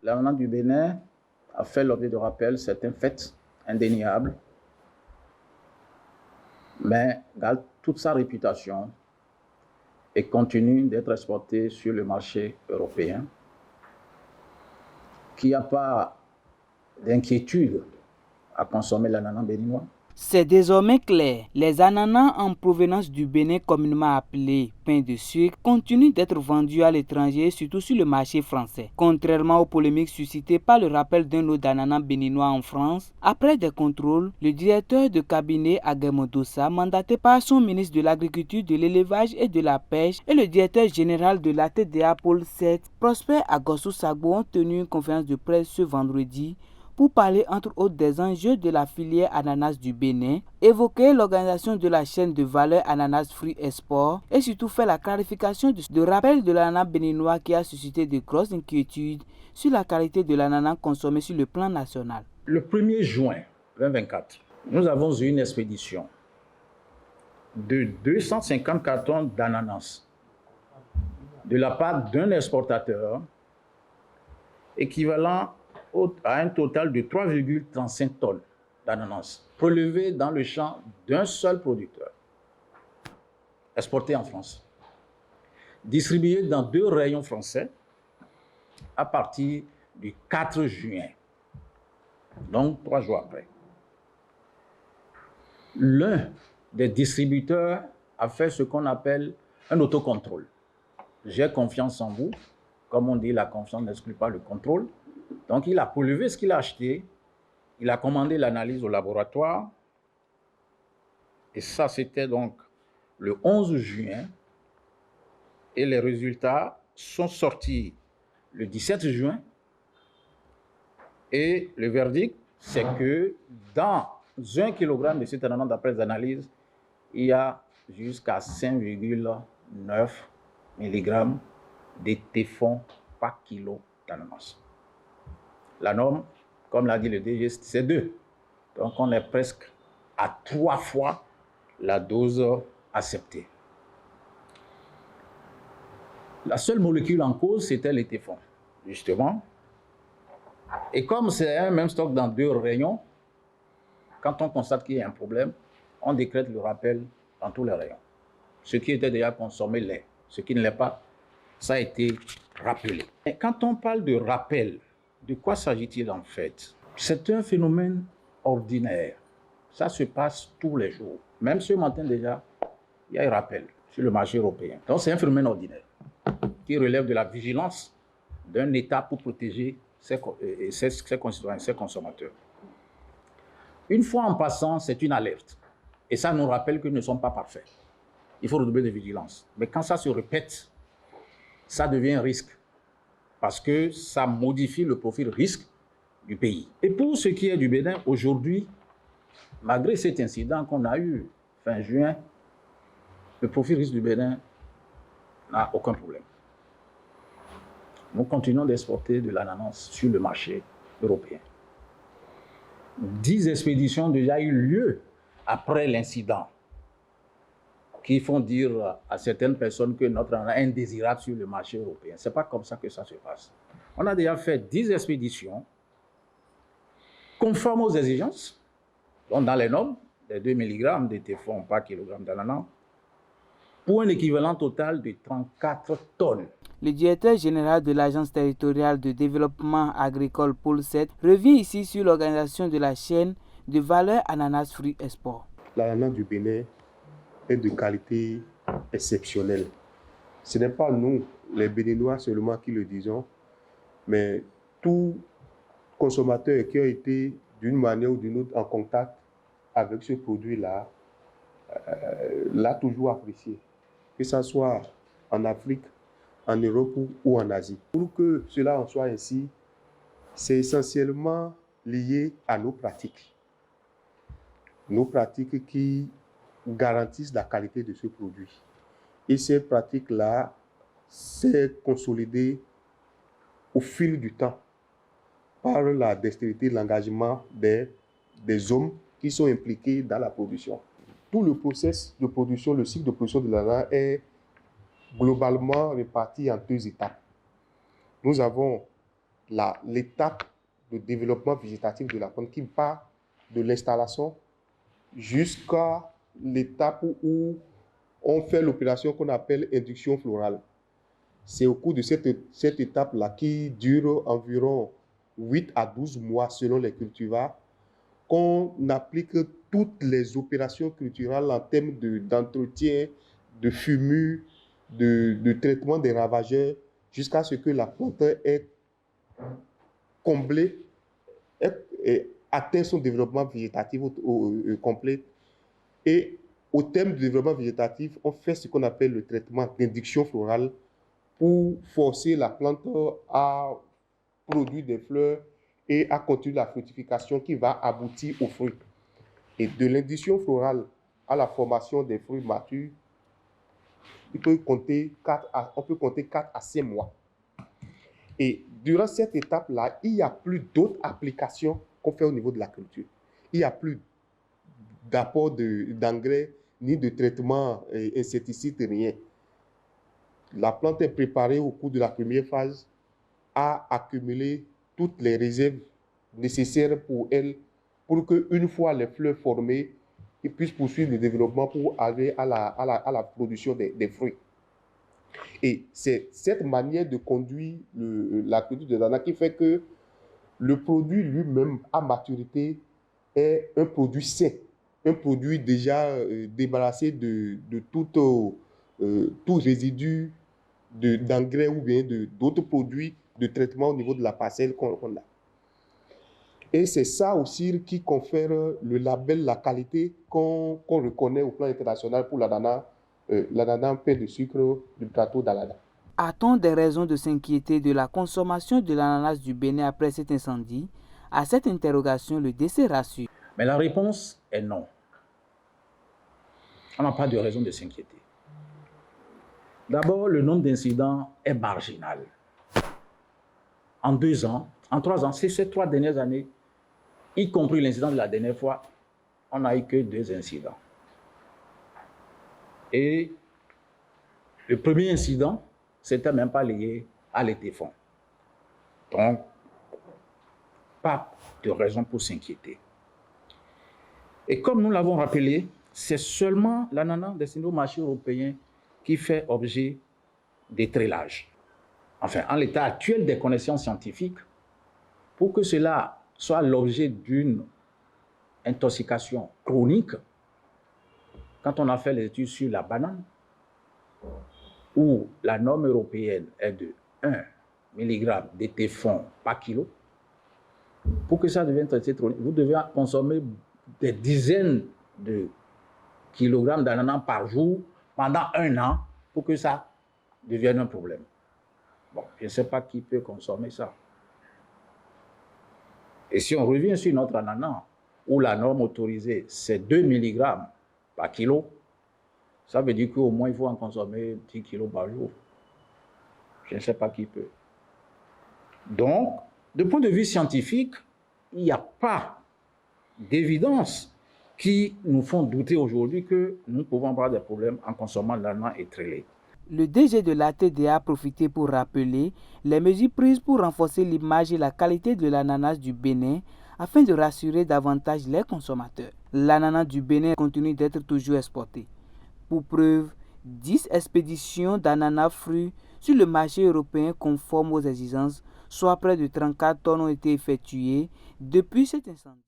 l'ananas du Bénin a fait l'objet de rappel, c'est un fait indéniable, mais garde toute sa réputation et continue d'être exporté sur le marché européen, qu'il n'y a pas d'inquiétude à consommer l'ananas béninois. C'est désormais clair, les ananas en provenance du Bénin, communément appelés pain de sucre, continuent d'être vendus à l'étranger, surtout sur le marché français. Contrairement aux polémiques suscitées par le rappel d'un lot d'ananas béninois en France, après des contrôles, le directeur de cabinet Aguemodossa, mandaté par son ministre de l'Agriculture, de l'Élevage et de la Pêche, et le directeur général de l'ATDA Pôle 7, Prosper Agossou Sagbo, ont tenu une conférence de presse ce vendredi pour parler entre autres des enjeux de la filière ananas du Bénin, évoquer l'organisation de la chaîne de valeur ananas fruits export et surtout faire la clarification de rappel de l'ananas béninois qui a suscité de grosses inquiétudes sur la qualité de l'ananas consommé sur le plan national. Le 1er juin 2024, nous avons eu une expédition de 250 cartons d'ananas de la part d'un exportateur équivalent à un total de 3,35 tonnes d'ananas prélevés dans le champ d'un seul producteur, exportés en France, distribués dans 2 rayons français à partir du 4 juin, donc 3 jours après. L'un des distributeurs a fait ce qu'on appelle un autocontrôle. J'ai confiance en vous. Comme on dit, la confiance n'exclut pas le contrôle. Donc, il a prélevé ce qu'il a acheté, il a commandé l'analyse au laboratoire, et ça, c'était donc le 11 juin, et les résultats sont sortis le 17 juin, et le verdict, c'est que dans 1 kg de cet ananas, d'après les analyses, il y a jusqu'à 5,9 mg de téflon par kilo d'ananas. La norme, comme l'a dit le DG, c'est 2. Donc, on est presque à 3 fois la dose acceptée. La seule molécule en cause, c'était le téflon, justement. Et comme c'est un même stock dans 2 rayons, quand on constate qu'il y a un problème, on décrète le rappel dans tous les rayons. Ce qui était déjà consommé l'est. Ce qui ne l'est pas, ça a été rappelé. Et quand on parle de rappel, de quoi s'agit-il en fait? C'est un phénomène ordinaire. Ça se passe tous les jours. Même ce matin déjà, il y a un rappel sur le marché européen. Donc c'est un phénomène ordinaire qui relève de la vigilance d'un État pour protéger ses concitoyens, ses consommateurs. Une fois en passant, c'est une alerte. Et ça nous rappelle que nous ne sommes pas parfaits. Il faut redoubler de vigilance. Mais quand ça se répète, ça devient un risque. Parce que ça modifie le profil risque du pays. Et pour ce qui est du Bénin, aujourd'hui, malgré cet incident qu'on a eu fin juin, le profil risque du Bénin n'a aucun problème. Nous continuons d'exporter de l'ananas sur le marché européen. 10 expéditions ont déjà eu lieu après l'incident, qui font dire à certaines personnes que notre ananas est indésirable sur le marché européen. Ce n'est pas comme ça que ça se passe. On a déjà fait 10 expéditions conformes aux exigences, donc dans les normes, des 2 mg de téflon par kilogramme d'ananas, pour un équivalent total de 34 tonnes. Le directeur général de l'Agence territoriale de développement agricole Pôle 7 revient ici sur l'organisation de la chaîne de valeur ananas fruits export. L'ananas du Bénin est de qualité exceptionnelle. Ce n'est pas nous, les Béninois seulement, qui le disons, mais tout consommateur qui a été d'une manière ou d'une autre en contact avec ce produit-là l'a toujours apprécié, que ce soit en Afrique, en Europe ou en Asie. Pour que cela en soit ainsi, c'est essentiellement lié à nos pratiques. Nos pratiques qui garantissent la qualité de ce produit. Et ces pratiques-là s'est consolidées au fil du temps par la dextérité, l'engagement des hommes qui sont impliqués dans la production. Tout le processus de production, le cycle de production de l'ananas est globalement réparti en 2 étapes. Nous avons l'étape de développement végétatif de la plante qui part de l'installation jusqu'à l'étape où on fait l'opération qu'on appelle induction florale. C'est au cours de cette étape-là qui dure environ 8 à 12 mois selon les cultivars qu'on applique toutes les opérations culturelles en termes d'entretien, de fumure, de traitement des ravageurs jusqu'à ce que la plante ait comblé et atteint son développement végétatif complet. Et au terme du développement végétatif, on fait ce qu'on appelle le traitement d'induction florale pour forcer la plante à produire des fleurs et à continuer la fructification qui va aboutir aux fruits. Et de l'induction florale à la formation des fruits matures, on peut compter 4 à 5 mois. Et durant cette étape-là, il n'y a plus d'autres applications qu'on fait au niveau de la culture. Il n'y a plus d'apport d'engrais, ni de traitement insecticide, rien. La plante est préparée au cours de la première phase à accumuler toutes les réserves nécessaires pour elle, pour qu'une fois les fleurs formées, ils puissent poursuivre le développement pour aller à la production des fruits. Et c'est cette manière de conduire la culture de l'ananas qui fait que le produit lui-même à maturité est un produit sain, un produit déjà débarrassé de tout résidu d'engrais ou bien d'autres produits de traitement au niveau de la parcelle qu'on a. Et c'est ça aussi qui confère le label, la qualité qu'on reconnaît au plan international pour l'ananas pain de sucre du plateau d'Alada. A-t-on des raisons de s'inquiéter de la consommation de l'ananas du Bénin après cet incendie? À cette interrogation, le DC rassure. Mais la réponse est non. On n'a pas de raison de s'inquiéter. D'abord, le nombre d'incidents est marginal. En 2 ans, en 3 ans, c'est ces 3 dernières années, y compris l'incident de la dernière fois, on n'a eu que 2 incidents. Et le premier incident, c'était même pas lié à l'étéphon. Donc, pas de raison pour s'inquiéter. Et comme nous l'avons rappelé, c'est seulement l'ananas destiné au marché européen qui fait objet d'étrélage. Enfin, en l'état actuel des connaissances scientifiques, pour que cela soit l'objet d'une intoxication chronique, quand on a fait les études sur la banane, où la norme européenne est de 1 mg d'étéphon par kilo, pour que ça devienne traité chronique, vous devez consommer des dizaines de kilogrammes d'ananas par jour pendant 1 an pour que ça devienne un problème. Bon, je ne sais pas qui peut consommer ça. Et si on revient sur notre ananas, où la norme autorisée, c'est 2 mg par kilo, ça veut dire qu'au moins il faut en consommer 10 kg par jour. Je ne sais pas qui peut. Donc, de point de vue scientifique, il n'y a pas d'évidence qui nous font douter aujourd'hui que nous pouvons avoir des problèmes en consommant l'ananas étrélé. Le DG de l'ATDA a profité pour rappeler les mesures prises pour renforcer l'image et la qualité de l'ananas du Bénin afin de rassurer davantage les consommateurs. L'ananas du Bénin continue d'être toujours exporté. Pour preuve, 10 expéditions d'ananas fruits sur le marché européen conformes aux exigences, soit près de 34 tonnes ont été effectuées depuis cet incendie.